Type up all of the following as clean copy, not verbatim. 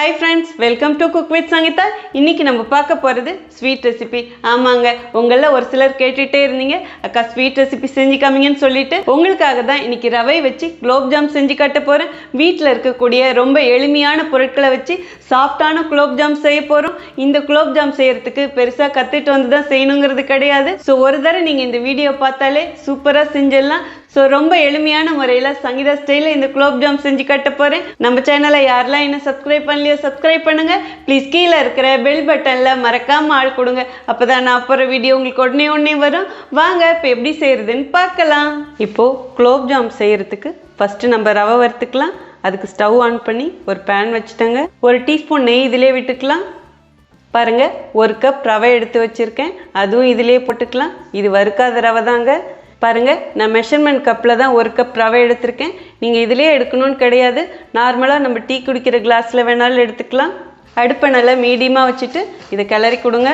Hi friends, welcome to Cook with Sangeetha. இன்னைக்கு நம்ம பார்க்க போறது ஸ்வீட் ரெசிபி. ஆமாங்க, உங்கள ஒரு சிலர் கேட்டிட்டே இருந்தீங்க, அக்கா ஸ்வீட் ரெசிபி செஞ்சு காமிங்கன்னு சொல்லிட்டு உங்களுக்காக தான் இன்னைக்கு ரவை வச்சு குலோப்ஜாம் செஞ்சு காட்ட போறேன். வீட்ல இருக்கக்கூடிய ரொம்ப எளிமையான பொருட்களை வச்சு சாஃப்ட்டான குலோப்ஜாம் செய்ய போறோம். இந்த குலோப்ஜாம் செய்யறதுக்கு பெருசா கத்துட்டு வந்து தான் செய்யணுங்கிறது கிடையாது. ஸோ ஒரு தடவை நீங்க இந்த வீடியோ பார்த்தாலே சூப்பரா செஞ்சிடலாம். ஸோ ரொம்ப எளிமையான முறையில் சங்கீதா ஸ்டைலில் இந்த குலோப்ஜாம் செஞ்சு காட்ட போகிறேன். நம்ம சேனலை யாரெல்லாம் இன்னும் சப்ஸ்கிரைப் பண்ணலையோ சப்ஸ்கிரைப் பண்ணுங்கள். ப்ளீஸ் கீழே இருக்கிற பெல் பட்டனில் மறக்காமல் ஆள் கொடுங்க. அப்போ தான் நான் போகிற வீடியோ உங்களுக்கு உடனே வரும். வாங்க இப்போ எப்படி செய்கிறதுன்னு பார்க்கலாம். இப்போது குலோப்ஜாம் செய்கிறதுக்கு ஃபஸ்ட்டு நம்ம ரவை வறுத்துக்கலாம். அதுக்கு ஸ்டவ் ஆன் பண்ணி ஒரு பேன் வச்சுட்டேங்க. ஒரு டீஸ்பூன் நெய் இதிலே விட்டுக்கலாம். பாருங்கள், ஒரு கப் ரவை எடுத்து வச்சுருக்கேன், அதுவும் இதிலே போட்டுக்கலாம். இது வறுக்காத ரவை தாங்க. பாருங்கள், நான் மெஷர்மெண்ட் கப்பில் தான் ஒரு கப் ரவை எடுத்திருக்கேன். நீங்கள் இதிலே எடுக்கணும்னு கிடையாது, நார்மலாக நம்ம டீ குடிக்கிற கிளாஸில் வேணாலும் எடுத்துக்கலாம். அடுப்பை நல்லா மீடியமாக வச்சுட்டு இதை கிளறி கொடுங்க.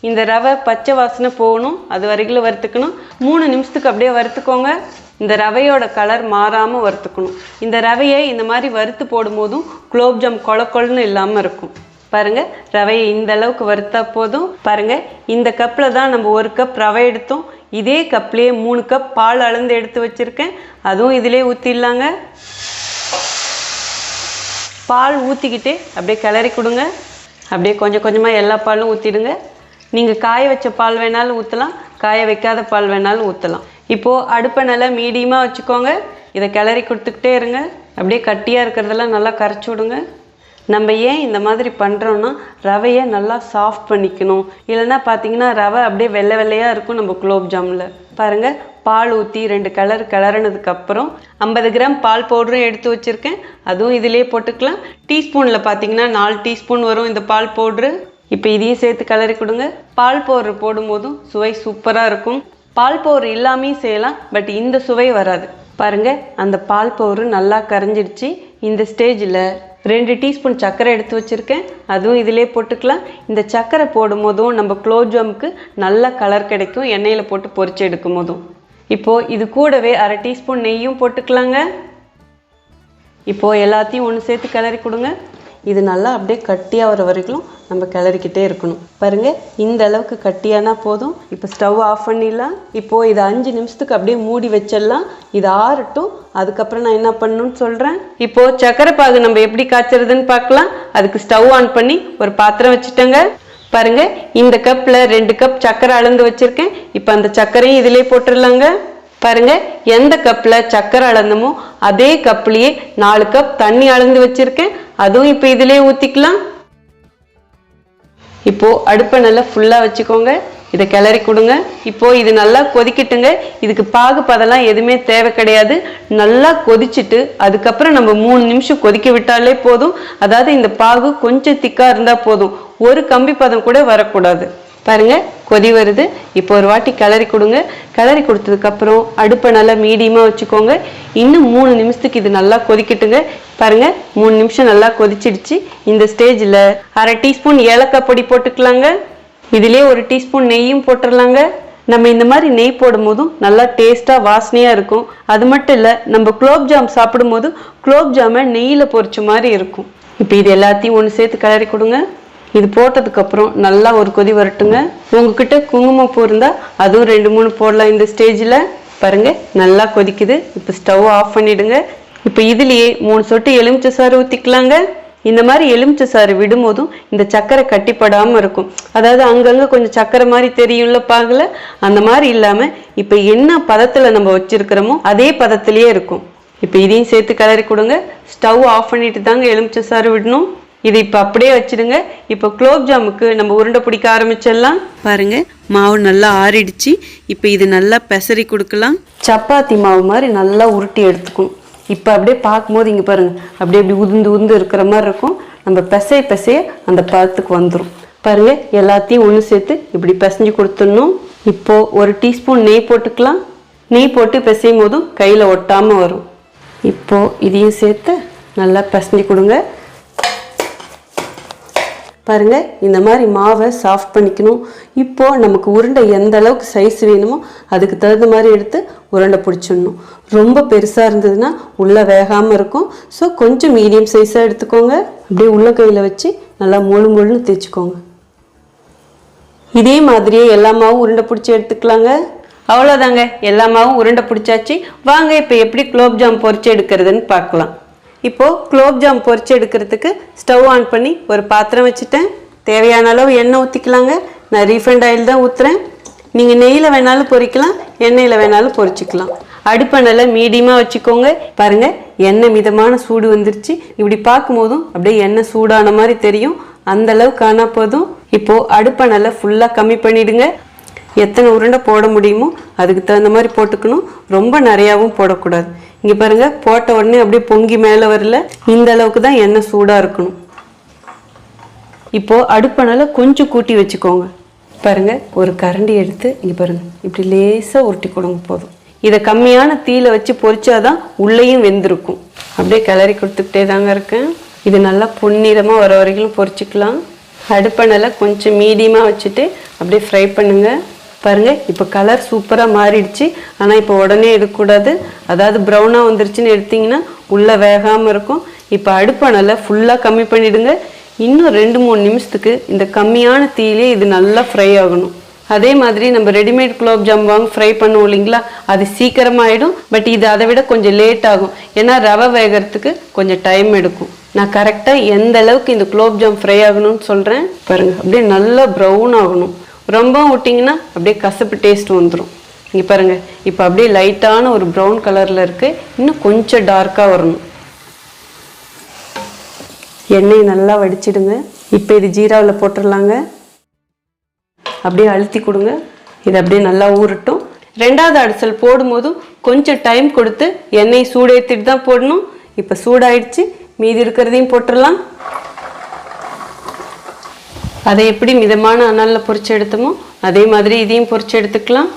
இந்த ரவை பச்சை வாசனை போகணும், அது வரைக்கும் வறுத்துக்கணும். 3 நிமிஷத்துக்கு அப்படியே வறுத்துக்கோங்க. இந்த ரவையோட கலர் மாறாமல் வறுத்துக்கணும். இந்த ரவையை இந்த மாதிரி வறுத்து போடும்போதும் குலோப்ஜாம் கொழன்னு இல்லாமல் இருக்கும். பாருங்கள், ரவையை இந்த அளவுக்கு வறுத்தா போதும். பாருங்கள், இந்த கப்பில் தான் நம்ம ஒரு கப் ரவை எடுத்தோம். இதே கப்லேயே 3 கப் பால் அளந்து எடுத்து வச்சுருக்கேன், அதுவும் இதிலே ஊற்றிடலாங்க. பால் ஊற்றிக்கிட்டே அப்படியே கிளறி கொடுங்க. அப்படியே கொஞ்சம் கொஞ்சமாக எல்லா பாலும் ஊற்றிடுங்க. நீங்கள் காய வச்ச பால் வேணாலும் ஊற்றலாம், காய வைக்காத பால் வேணாலும் ஊற்றலாம். இப்போது அடுப்பை நல்லா மீடியமாக வச்சுக்கோங்க. இதை கிளறி கொடுத்துக்கிட்டே இருங்க. அப்படியே கட்டியாக இருக்கிறதெல்லாம் நல்லா கரைச்சி விடுங்க. நம்ம ஏன் இந்த மாதிரி பண்ணுறோன்னா ரவையை நல்லா சாஃப்ட் பண்ணிக்கணும். இல்லைன்னா பார்த்தீங்கன்னா ரவை அப்படியே வெள்ளை வெள்ளையாக இருக்கும் நம்ம குலோப்ஜாமில். பாருங்கள், பால் ஊற்றி 2 கலர் கிளறினதுக்கப்புறம் 50 கிராம் பால் பவுடரும் எடுத்து வச்சுருக்கேன், அதுவும் இதிலே போட்டுக்கலாம். டீஸ்பூனில் பார்த்தீங்கன்னா 4 டீஸ்பூன் வரும் இந்த பால் பவுட்ரு. இப்போ இதையும் சேர்த்து கிளறி கொடுங்க. பால் பவுட்ரு போடும்போதும் சுவை சூப்பராக இருக்கும். பால் பவுட்ரு இல்லாமையும் செய்யலாம், பட் இந்த சுவை வராது. பாருங்கள், அந்த பால் பவுட்ரு நல்லா கரைஞ்சிடுச்சு. இந்த ஸ்டேஜில் 2 டீஸ்பூன் சர்க்கரை எடுத்து வச்சுருக்கேன், அதுவும் இதிலே போட்டுக்கலாம். இந்த சர்க்கரை போடும் போதும் நம்ம குலோப்ஜாமுக்கு நல்ல கலர் கிடைக்கும், எண்ணெயில் போட்டு பொரிச்சு எடுக்கும் போதும். இப்போது இது கூடவே 1/2 டீஸ்பூன் நெய்யும் போட்டுக்கலாங்க. இப்போது எல்லாத்தையும் ஒன்று சேர்த்து கிளறி கொடுங்க. இது நல்லா அப்படியே கட்டியாக வர வரைக்கும் நம்ம கிளறிக்கிட்டே இருக்கணும். பாருங்கள், இந்த அளவுக்கு கட்டியானா போதும். இப்போ ஸ்டவ் ஆஃப் பண்ணிடலாம். இப்போது இதை 5 நிமிஷத்துக்கு அப்படியே மூடி வச்சிடலாம். இது ஆறட்டும், அதுக்கப்புறம் நான் என்ன பண்ணணும்னு சொல்கிறேன். இப்போது சர்க்கரை பாகு நம்ம எப்படி காய்ச்சறதுன்னு பார்க்கலாம். அதுக்கு ஸ்டவ் ஆன் பண்ணி ஒரு பாத்திரம் வச்சுட்டேங்க. பாருங்கள், இந்த கப்பில் 2 கப் சர்க்கரை அளந்து வச்சுருக்கேன். இப்போ அந்த சர்க்கரையும் இதிலே போட்டுடலாங்க. பாருங்கள், எந்த கப்பில் சர்க்கரை அளந்தமோ அதே கப்லேயே 4 கப் தண்ணி அளந்து வச்சுருக்கேன், அதுவும் இப்போ இதிலே ஊற்றிக்கலாம். இப்போது அடுப்பை நல்லா ஃபுல்லாக வச்சுக்கோங்க. இதை கிளறி கொடுங்க. இப்போது இது நல்லா கொதிக்கட்டுங்க. இதுக்கு பாகு பதெல்லாம் எதுவுமே தேவை கிடையாது. நல்லா கொதிச்சுட்டு அதுக்கப்புறம் நம்ம 3 நிமிஷம் கொதிக்க விட்டாலே போதும். அதாவது இந்த பாகு கொஞ்சம் திக்காக இருந்தால் போதும், ஒரு கம்பி பதம் கூட வரக்கூடாது. பாருங்கள், கொதி வருது. இப்போ ஒரு வாட்டி கிளறி கொடுங்க. கிளறி கொடுத்ததுக்கப்புறம் அடுப்பை நல்லா மீடியமாக வச்சுக்கோங்க. இன்னும் 3 நிமிஷத்துக்கு இது நல்லா கொதிக்கட்டுங்க. பாருங்கள், 3 நிமிஷம் நல்லா கொதிச்சிடுச்சு. இந்த ஸ்டேஜில் 1/2 டீஸ்பூன் ஏலக்காய் பொடி போட்டுக்கலாங்க. இதிலே 1 டீஸ்பூன் நெய்யும் போட்டுடலாங்க. நம்ம இந்த மாதிரி நெய் போடும் போதும் நல்லா டேஸ்ட்டாக வாசனையாக இருக்கும். அது மட்டும் இல்லை, நம்ம குலோப்ஜாம் சாப்பிடும் போதும் குலோப்ஜாமை நெய்யில் பொரிச்ச மாதிரி இருக்கும். இப்போ இது எல்லாத்தையும் ஒன்று சேர்த்து கிளறி கொடுங்க. இது போட்டதுக்கப்புறம் நல்லா ஒரு கொதி வரட்டுங்க. உங்ககிட்ட குங்குமப்பூ இருந்தால் அதுவும் 2-3 போடலாம். இந்த ஸ்டேஜில் பாருங்கள், நல்லா கொதிக்குது. இப்போ ஸ்டவ் ஆஃப் பண்ணிவிடுங்க. இப்போ இதுலேயே 3 சொட்டு எலுமிச்சை சாறு ஊற்றிக்கலாங்க. இந்த மாதிரி எலுமிச்சை சாறு விடும்போதும் இந்த சர்க்கரை கட்டிப்படாமல் இருக்கும். அதாவது அங்கங்கே கொஞ்சம் சர்க்கரை மாதிரி தெரியும்ல பாகில், அந்த மாதிரி இல்லாமல் இப்போ என்ன பதத்தில் நம்ம வச்சுருக்கிறோமோ அதே பதத்திலேயே இருக்கும். இப்போ இதையும் சேர்த்து கிளறி கொடுங்க. ஸ்டவ் ஆஃப் பண்ணிட்டு தாங்க எலுமிச்சை சாறு விடணும். இது இப்போ அப்படியே வச்சுடுங்க. இப்போ குலோப்ஜாமுக்கு நம்ம உருண்டை பிடிக்க ஆரம்பிச்சிடலாம். பாருங்கள், மாவு நல்லா ஆறிடுச்சு. இப்போ இது நல்லா பெசரி கொடுக்கலாம். சப்பாத்தி மாவு மாதிரி நல்லா உருட்டி எடுத்துக்கணும். இப்போ அப்படியே பார்க்கும்போது இங்கே பாருங்கள், அப்படியே அப்படி உதிர்ந்து இருக்கிற மாதிரி இருக்கும். நம்ம பிசைய அந்த பதத்துக்கு வந்துடும். பாருங்கள், எல்லாத்தையும் ஒன்று சேர்த்து இப்படி பிசைஞ்சு கொடுத்துடணும். இப்போது 1 டீஸ்பூன் நெய் போட்டுக்கலாம். நெய் போட்டு பிசையும் போதும் கையில் ஒட்டாமல் வரும். இப்போது இதையும் சேர்த்து நல்லா பிசைஞ்சு கொடுங்க. பாருங்கள், இந்த மாதிரி மாவை சாஃப்ட் பண்ணிக்கணும். இப்போது நமக்கு உருண்டை எந்த அளவுக்கு சைஸ் வேணுமோ அதுக்கு தகுந்த மாதிரி எடுத்து உருண்டை பிடிச்சிடணும். ரொம்ப பெருசாக இருந்ததுன்னா உள்ளே வேகாமல் இருக்கும். ஸோ கொஞ்சம் மீடியம் சைஸாக எடுத்துக்கோங்க. அப்படியே உள்ள கையில் வச்சு நல்லா முழுன்னு தேய்ச்சிக்கோங்க. இதே மாதிரியே எல்லா மாவும் உருண்டை பிடிச்சி எடுத்துக்கலாங்க. அவ்வளோதாங்க, எல்லா மாவும் உருண்டை பிடிச்சாச்சு. வாங்க இப்போ எப்படி குலோப்ஜாம் பொரிச்சு எடுக்கிறதுன்னு பார்க்கலாம். இப்போது குலோப்ஜாம் பொரிச்சு எடுக்கிறதுக்கு ஸ்டவ் ஆன் பண்ணி ஒரு பாத்திரம் வச்சுட்டேன். தேவையான அளவு எண்ணெய் ஊற்றிக்கலாங்க. நான் ரீஃபைண்ட் ஆயில் தான் ஊற்றுறேன். நீங்கள் நெய்யில் வேணாலும் பொரிக்கலாம், எண்ணெயில் வேணாலும் பொரிச்சிக்கலாம். அடுப்பை நல்லா மீடியமாக வச்சுக்கோங்க. பாருங்கள், எண்ணெய் மிதமான சூடு வந்துருச்சு. இப்படி பார்க்கும்போதும் அப்படியே எண்ணெய் சூடான மாதிரி தெரியும். அந்த அளவுக்கு ஆனால் போதும். இப்போது அடுப்பை நல்லா ஃபுல்லாக கம்மி பண்ணிவிடுங்க. எத்தனை உருண்டை போட முடியுமோ அதுக்கு தகுந்த மாதிரி போட்டுக்கணும். ரொம்ப நிறையாவும் போடக்கூடாது. இங்கே பாருங்கள், போட்ட உடனே அப்படியே பொங்கி மேலே வரல. இந்த அளவுக்கு தான் எண்ணெய் சூடாக இருக்கணும். இப்போது அடுப்பை நல்லா கொஞ்சம் கூட்டி வச்சுக்கோங்க. பாருங்கள், ஒரு கரண்டி எடுத்து இங்கே பாருங்கள், இப்படி லேசாக உருட்டி கொடுங்க போதும். இதை கம்மியான தீயில வச்சு பொரிச்சாதான் உள்ளேயும் வெந்திருக்கும். அப்படியே கிளறி கொடுத்துக்கிட்டே தாங்க இருக்கேன். இது நல்லா பொன்னிறமாக வர வரைக்கும் பொரிச்சிக்கலாம். அடுப்பை நல்லா கொஞ்சம் மீடியமாக வச்சுட்டு அப்படியே ஃப்ரை பண்ணுங்க. பாருங்கள், இப்போ கலர் சூப்பராக மாறிடுச்சு. ஆனால் இப்போ உடனே எடுக்கக்கூடாது. அதாவது ப்ரௌனாக வந்துருச்சுன்னு எடுத்திங்கன்னா உள்ளே வேகாமல் இருக்கும். இப்போ அடுப்பை நல்லா ஃபுல்லாக கம்மி பண்ணிவிடுங்க. இன்னும் 2-3 நிமிஷத்துக்கு இந்த கம்மியான தீயிலே இது நல்லா ஃப்ரை ஆகணும். அதே மாதிரி நம்ம ரெடிமேட் குலோப்ஜாம் வாங்க ஃப்ரை பண்ணுவோம் இல்லைங்களா, அது சீக்கிரமாகிடும். பட் இது அதை விட கொஞ்சம் லேட் ஆகும். ஏன்னா ரவை வேகிறதுக்கு கொஞ்சம் டைம் எடுக்கும். நான் கரெக்டாக எந்த அளவுக்கு இந்த குலோப்ஜாம் ஃப்ரை ஆகணும்னு சொல்கிறேன். பாருங்கள், அப்படியே நல்லா ப்ரௌன் ஆகணும். ரொம்ப விட்டிங்கன்னா அப்படியே கசப்பு டேஸ்ட் வந்துடும். இங்கே பாருங்கள், இப்போ அப்படியே லைட்டான ஒரு ப்ரௌன் கலரில் இருக்குது. இன்னும் கொஞ்சம் டார்க்காக வரணும். எண்ணெயை நல்லா வடிச்சிடுங்க. இப்போ இது ஜீராவில் போட்டுடலாங்க. அப்படியே அழுத்தி கொடுங்க. இது அப்படியே நல்லா ஊறட்டும். 2வது அடிசல் போடும்போதும் கொஞ்சம் டைம் கொடுத்து எண்ணெய் சூடேற்றிட்டு தான் போடணும். இப்போ சூடாயிடுச்சு. மீதி இருக்கிறதையும் போட்டுடலாம். அதை எப்படி மிதமான அனலில் பொரிச்சு எடுத்தோமோ அதே மாதிரி இதையும் பொரிச்சு எடுத்துக்கலாம்.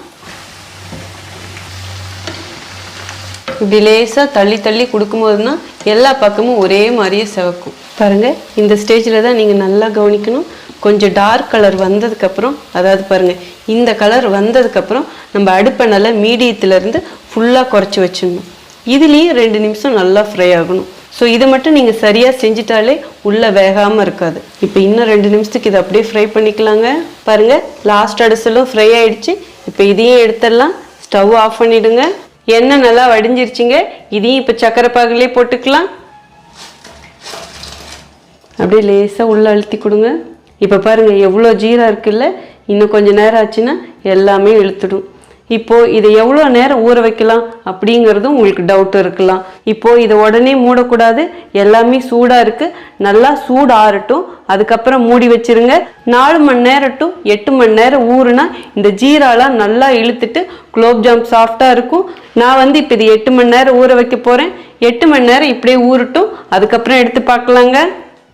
இப்படி லேசாக தள்ளி தள்ளி கொடுக்கும்போதுனா எல்லா பக்கமும் ஒரே மாதிரியே செவக்கும். பாருங்கள், இந்த ஸ்டேஜில் தான் நீங்கள் நல்லா கவனிக்கணும். கொஞ்சம் டார்க் கலர் வந்ததுக்கப்புறம், அதாவது பாருங்கள், இந்த கலர் வந்ததுக்கப்புறம் நம்ம அடுப்பை நல்லா மீடியத்துலேருந்து ஃபுல்லாக குறைச்சி வச்சிடணும். இதுலேயும் 2 நிமிஷம் நல்லா ஃப்ரை ஆகணும். ஸோ இதை மட்டும் நீங்கள் சரியாக செஞ்சிட்டாலே உள்ளே வேகாமல் இருக்காது. இப்போ இன்னும் 2 நிமிஷத்துக்கு இதை அப்படியே ஃப்ரை பண்ணிக்கலாங்க. பாருங்கள், லாஸ்ட் அடிசலும் ஃப்ரை ஆகிடுச்சு. இப்போ இதையும் எடுத்துடலாம். ஸ்டவ் ஆஃப் பண்ணிவிடுங்க. எண்ணெய் நல்லா வடிஞ்சிருச்சிங்க. இதையும் இப்போ சக்கரை பாகுலேயே போட்டுக்கலாம். அப்படியே லேசாக உள்ளே அழுத்தி கொடுங்க. இப்போ பாருங்கள், எவ்வளோ ஜீரா இருக்குல்ல. இன்னும் கொஞ்சம் நேரம் ஆச்சுன்னா எல்லாமே இழுத்துடும். இப்போது இதை எவ்வளோ நேரம் ஊற வைக்கலாம் அப்படிங்கிறதும் உங்களுக்கு டவுட் இருக்கலாம். இப்போது இதை உடனே மூடக்கூடாது. எல்லாமே சூடாக இருக்குது. நல்லா சூடு ஆறட்டும். அதுக்கப்புறம் மூடி வச்சிருங்க. 4 மணி நேரம் டு 8 மணி நேரம் ஊறுனா இந்த ஜீராலாம் நல்லா இழுத்துட்டு குலோப்ஜாம் சாஃப்டாக இருக்கும். நான் இப்போ இது 8 மணி நேரம் ஊற வைக்க போகிறேன். 8 மணி நேரம் இப்படியே ஊறட்டும். அதுக்கப்புறம் எடுத்து பார்க்கலாங்க.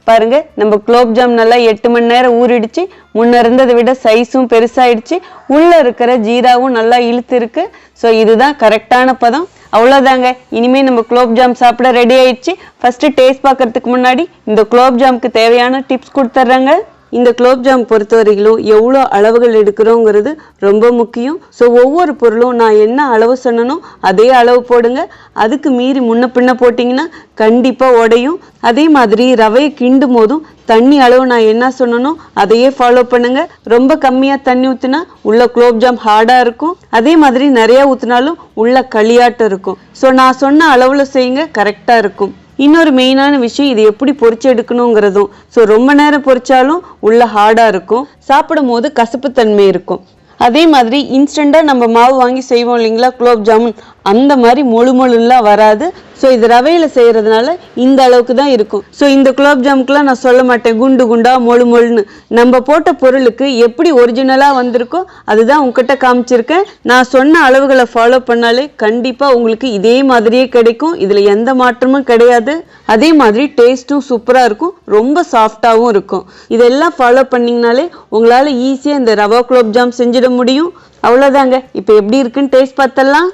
பாருங்க, நம்ம குலோப்ஜாம் நல்லா 8 மணி நேரம் ஊறிடுச்சு. முன்ன இருந்ததை விட சைஸும் பெருசாயிடுச்சு. உள்ள இருக்கிற ஜீராவும் நல்லா இழுத்து இருக்கு. ஸோ இதுதான் கரெக்டான பதம். அவ்வளோதாங்க. இனிமேல் நம்ம குலோப்ஜாம் சாப்பிட ரெடி ஆயிடுச்சு. ஃபர்ஸ்ட் டேஸ்ட் பார்க்கறதுக்கு முன்னாடி இந்த குலோப்ஜாமுக்கு தேவையான டிப்ஸ் கொடுத்துட்றாங்க. இந்த குலோப்ஜாம் பொறுத்தவரையிலும் எவ்வளோ அளவுகள் எடுக்கிறோங்கிறது ரொம்ப முக்கியம். ஸோ ஒவ்வொரு பொருளும் நான் என்ன அளவு சொன்னனோ அதே அளவு போடுங்க. அதுக்கு மீறி முன்ன பின்ன போட்டிங்கன்னா கண்டிப்பாக உடையும். அதே மாதிரி ரவையை கிண்டும் போதும் தண்ணி அளவு நான் என்ன சொன்னனோ அதையே ஃபாலோ பண்ணுங்க. ரொம்ப கம்மியாக தண்ணி ஊற்றினா உள்ள குலோப்ஜாம் ஹார்டாக இருக்கும். அதே மாதிரி நிறையா ஊற்றினாலும் உள்ள களியாட்டம் இருக்கும். ஸோ நான் சொன்ன அளவில் செய்யுங்க, கரெக்டாக இருக்கும். இன்னொரு மெயினான விஷயம், இது எப்படி பொரிச்சு எடுக்கணுங்கிறதும். ஸோ ரொம்ப நேரம் பொரிச்சாலும் உள்ள ஹார்டாக இருக்கும். சாப்பிடும் போது கசப்புத்தன்மை இருக்கும். அதே மாதிரி இன்ஸ்டண்ட்டாக நம்ம மாவு வாங்கி செய்வோம் இல்லைங்களா குலோப்ஜாமுன், அந்த மாதிரி மொழுலாம் வராது. ஸோ இது ரவையில் செய்கிறதுனால இந்த அளவுக்கு தான் இருக்கும். ஸோ இந்த குலோப்ஜாமுக்குலாம் நான் சொல்ல மாட்டேன் குண்டு குண்டாக மொழுன்னு. நம்ம போட்ட பொருளுக்கு எப்படி ஒரிஜினலாக வந்திருக்கோ அதுதான் உங்ககிட்ட காமிச்சிருக்கேன். நான் சொன்ன அளவுகளை ஃபாலோ பண்ணாலே கண்டிப்பாக உங்களுக்கு இதே மாதிரியே கிடைக்கும். இதில் எந்த மாற்றமும் கிடையாது. அதே மாதிரி டேஸ்ட்டும் சூப்பராக இருக்கும். ரொம்ப சாஃப்டாகவும் இருக்கும். இதெல்லாம் ஃபாலோ பண்ணிங்கனாலே உங்களால் ஈஸியாக இந்த ரவா குலோப்ஜாம் செஞ்சிட முடியும். அவ்வளோதாங்க. இப்போ எப்படி இருக்குன்னு டேஸ்ட் பார்த்தலாம்.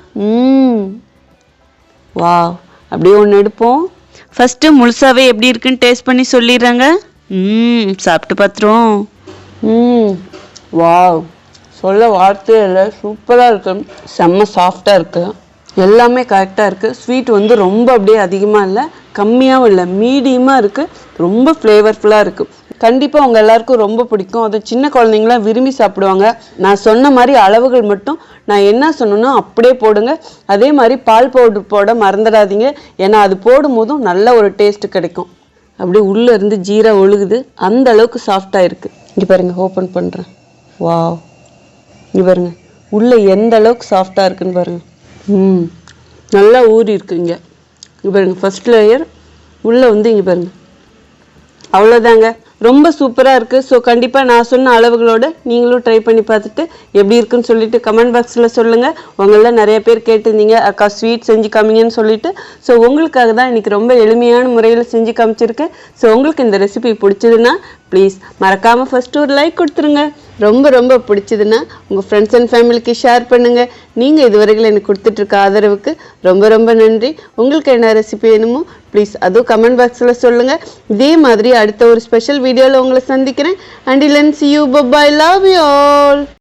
வா, அப்படியே ஒன்று எடுப்போம். ஃபஸ்ட்டு முழுசாவே எப்படி இருக்குன்னு டேஸ்ட் பண்ணி சொல்லிடுறாங்க. சாப்பிட்டு பார்த்துரும். வாவ், சொல்ல வார்த்தையே இல்லை, சூப்பராக இருக்கு. செம்ம சாஃப்டாக இருக்கு. எல்லாமே கரெக்டாக இருக்குது. ஸ்வீட் வந்து ரொம்ப அப்படியே அதிகமாக இல்லை, கம்மியாகவும் இல்லை, மீடியமாக இருக்குது. ரொம்ப ஃப்ளேவர்ஃபுல்லாக இருக்குது. கண்டிப்பாக உங்கள் எல்லாருக்கும் ரொம்ப பிடிக்கும். அது சின்ன குழந்தைங்களாம் விரும்பி சாப்பிடுவாங்க. நான் சொன்ன மாதிரி அளவுகள் மட்டும் நான் என்ன சொன்னேனோ அப்படியே போடுங்க. அதே மாதிரி பால் பவுடர் போட மறந்துடாதீங்க. ஏன்னா அது போடும் போதும் நல்ல ஒரு டேஸ்ட் கிடைக்கும். அப்படியே உள்ளே இருந்து ஜீரா ஒழுகுது, அந்த அளவுக்கு சாஃப்டாக இருக்குது. இங்கே பாருங்கள், ஓப்பன் பண்ணுறேன். வாவ், இங்கே பாருங்கள் உள்ளே எந்த அளவுக்கு சாஃப்டாக இருக்குன்னு பாருங்கள். நல்லா ஊறி இருக்கு. இங்கே பாருங்க, ஃபர்ஸ்ட் லேயர் உள்ளே வந்து இங்கே பாருங்க. அவ்வளோதாங்க, ரொம்ப சூப்பராக இருக்குது. ஸோ கண்டிப்பாக நான் சொன்ன அளவுகளோடு நீங்களும் ட்ரை பண்ணி பார்த்துட்டு எப்படி இருக்குன்னு சொல்லிட்டு கமெண்ட் பாக்ஸில் சொல்லுங்கள். உங்களில் நிறைய பேர் கேட்டிருந்தீங்க, அக்கா ஸ்வீட் செஞ்சு காமிங்கன்னு சொல்லிட்டு. ஸோ உங்களுக்காக தான் இன்றைக்கி ரொம்ப எளிமையான முறையில் செஞ்சு காமிச்சிருக்கேன். ஸோ உங்களுக்கு இந்த ரெசிபி பிடிச்சதுன்னா ப்ளீஸ் மறக்காமல் ஃபஸ்ட்டு ஒரு லைக் கொடுத்துருங்க. ரொம்ப ரொம்ப பிடிச்சதுன்னா உங்கள் ஃப்ரெண்ட்ஸ் அண்ட் ஃபேமிலிக்கு ஷேர் பண்ணுங்கள். நீங்கள் இதுவரைக்கும் எனக்கு கொடுத்துட்ருக்க ஆதரவுக்கு ரொம்ப ரொம்ப நன்றி. உங்களுக்கு என்ன ரெசிபி வேணுமோ ப்ளீஸ் அதுவும் கமெண்ட் பாக்ஸில் சொல்லுங்கள். இதே மாதிரி அடுத்த ஒரு ஸ்பெஷல் வீடியோவில் உங்களை சந்திக்கிறேன். Until then, see you. Bye bye. Love you all.